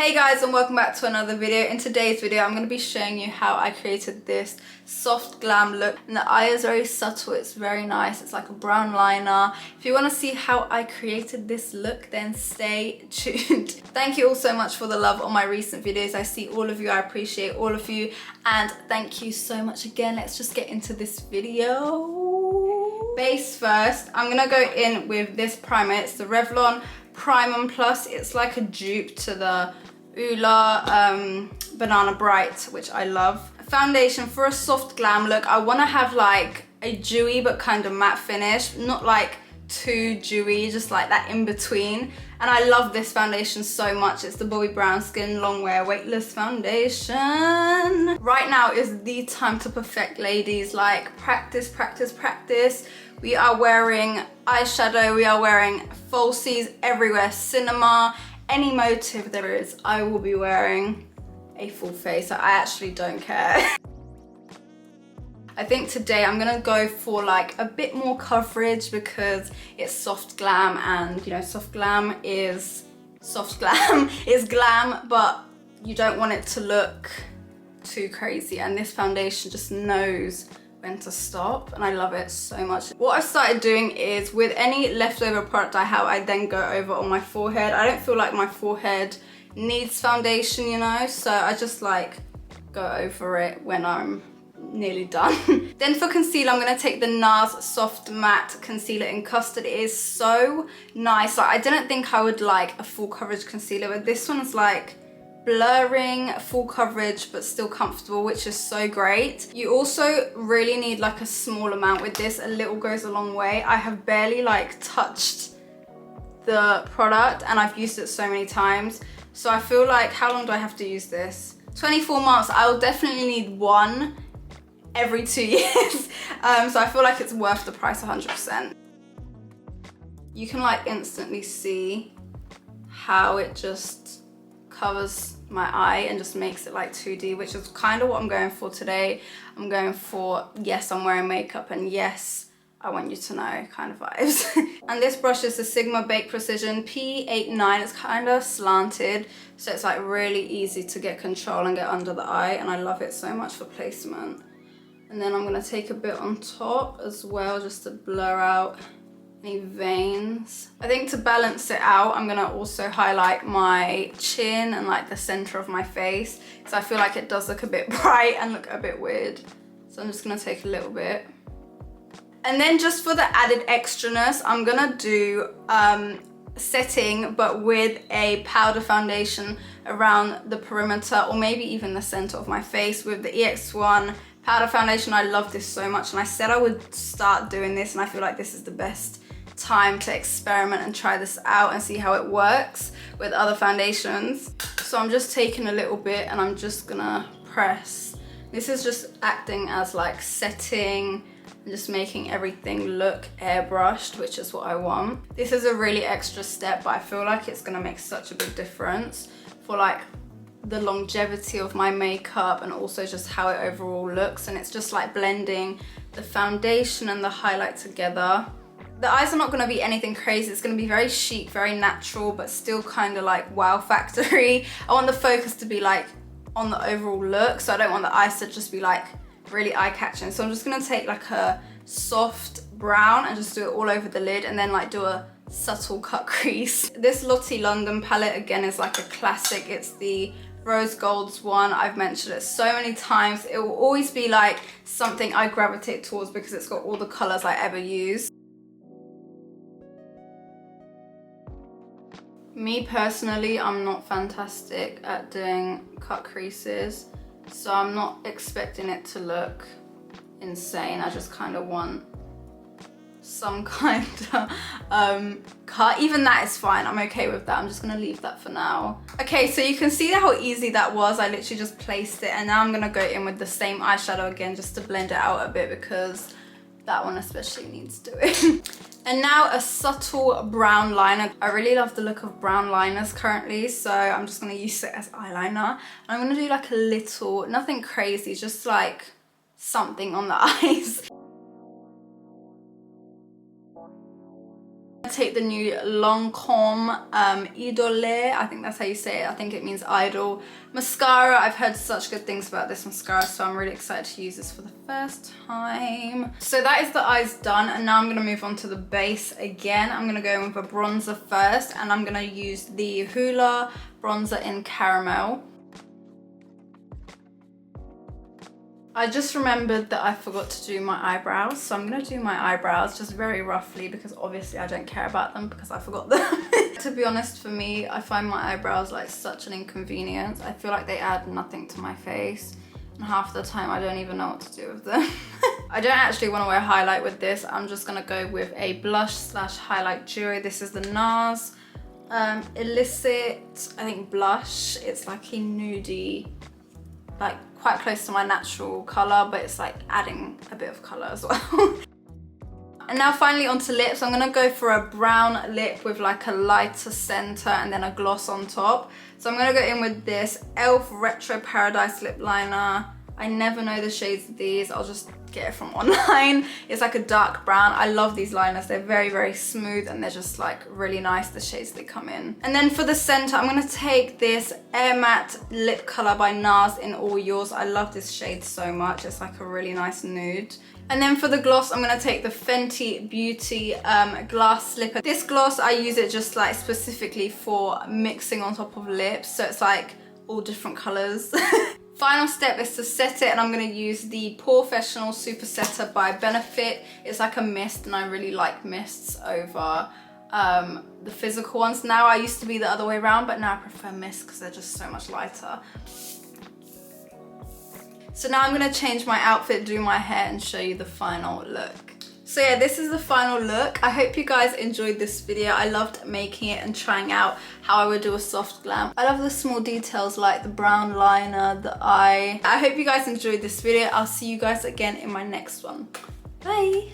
Hey guys, and welcome back to another video. In today's video I'm going to be showing you how I created this soft glam look, and the eye is very subtle, it's very nice, it's like a brown liner. If you want to see how I created this look, then stay tuned. Thank you all so much for the love on my recent videos. I see all of you, I appreciate all of you, and thank you so much again. Let's just get into this video. Base first, I'm going to go in with this primer. It's the Revlon Prime Plus. It's like a dupe to the HOOLA Banana Bright, which I love. Foundation for a soft glam look. I want to have like a dewy but kind of matte finish, not like too dewy, just like that in between. And I love this foundation so much. It's the Bobbi Brown Skin Longwear Weightless Foundation. Right now is the time to perfect, ladies. Like practice, practice, practice. We are wearing eyeshadow, we are wearing falsies everywhere, cinema, any motive there is, I will be wearing a full face. I actually don't care. I think today I'm gonna go for like a bit more coverage because it's soft glam, and you know, soft glam is glam, but you don't want it to look too crazy, and this foundation just knows when to stop, and I love it so much. What I've started doing is with any leftover product I have, I then go over on my forehead. I don't feel like my forehead needs foundation, you know, so I just like go over it when I'm nearly done. Then for concealer, I'm gonna take the NARS Soft Matte Concealer in Custard. It is so nice. Like, I didn't think I would like a full coverage concealer, but this one's like blurring, full coverage, but still comfortable, which is so great. You also really need like a small amount with this. A little goes a long way. I have barely like touched the product and I've used it so many times. So I feel like, how long do I have to use this? 24 months. I will definitely need one every 2 years. So I feel like it's worth the price 100%. You can like instantly see how it just covers my eye and just makes it like 2D, which is kind of what I'm going for today. I'm going for, yes, I'm wearing makeup, and yes, I want you to know kind of vibes. And this brush is the Sigma Bake Precision P89. It's kind of slanted, so it's like really easy to get control and get under the eye, and I love it so much for placement. And then I'm gonna take a bit on top as well, just to blur out any veins. I think to balance it out, I'm gonna also highlight my chin and like the center of my face, because I feel like it does look a bit bright and look a bit weird. So I'm just gonna take a little bit. And then just for the added extraness, I'm gonna do setting, but with a powder foundation around the perimeter, or maybe even the center of my face, with the EX1 powder foundation. I love this so much, and I said I would start doing this, and I feel like this is the best time to experiment and try this out and see how it works with other foundations. So I'm just taking a little bit and I'm just gonna press. This is just acting as like setting and just making everything look airbrushed, which is what I want. This is a really extra step, but I feel like it's gonna make such a big difference for like the longevity of my makeup, and also just how it overall looks. And it's just like blending the foundation and the highlight together. The eyes are not going to be anything crazy. It's going to be very chic, very natural, but still kind of like wow factory. I want the focus to be like on the overall look, so I don't want the eyes to just be like really eye-catching. So I'm just going to take like a soft brown and just do it all over the lid, and then like do a subtle cut crease. This Lottie London palette again is like a classic. It's the Rose Gold's one. I've mentioned it so many times. It will always be like something I gravitate towards because it's got all the colors I ever use. Me personally, I'm not fantastic at doing cut creases, so I'm not expecting it to look insane. I just kind of want some kind of cut. Even that is fine. I'm okay with that. I'm just gonna leave that for now. Okay, so you can see how easy that was. I literally just placed it, and now I'm gonna go in with the same eyeshadow again just to blend it out a bit, because that one especially needs doing. And now a subtle brown liner. I really love the look of brown liners currently, so I'm just gonna use it as eyeliner. And I'm gonna do like a little, nothing crazy, just like something on the eyes. take the new LANCOME IDOLE, I think that's how you say it, I think it means idol mascara. I've heard such good things about this mascara, so I'm really excited to use this for the first time. So that is the eyes done, and now I'm going to move on to the base again. I'm going to go in with a bronzer first, and I'm going to use the HOOLA bronzer in Caramel. I just remembered that I forgot to do my eyebrows, so I'm going to do my eyebrows just very roughly, because obviously I don't care about them because I forgot them. To be honest, for me, I find my eyebrows like such an inconvenience. I feel like they add nothing to my face, and half the time I don't even know what to do with them. I don't actually want to wear highlight with this. I'm just going to go with a blush slash highlight duo. This is the NARS Illicit, I think, blush. It's like a nudie, like quite close to my natural colour, but it's like adding a bit of colour as well. And now finally onto lips. I'm gonna go for a brown lip with like a lighter centre and then a gloss on top. So I'm gonna go in with this e.l.f. Retro Paradise lip liner. I never know the shades of these, I'll just get it from online. It's like a dark brown. I love these liners, they're very, very smooth, and they're just like really nice, the shades they come in. And then for the center, I'm gonna take this Air Matte Lip Color by NARS in All Yours. I love this shade so much, it's like a really nice nude. And then for the gloss, I'm gonna take the Fenty Beauty Glass Slipper. This gloss, I use it just like specifically for mixing on top of lips, so it's like all different colors. Final step is to set it, and I'm going to use the POREFESSIONAL Super Setter by Benefit. It's like a mist, and I really like mists over the physical ones. Now, I used to be the other way around, but now I prefer mists because they're just so much lighter. So now I'm going to change my outfit, do my hair, and show you the final look. So yeah, this is the final look. I hope you guys enjoyed this video. I loved making it and trying out how I would do a soft glam. I love the small details like the brown liner, the eye. I hope you guys enjoyed this video. I'll see you guys again in my next one. Bye!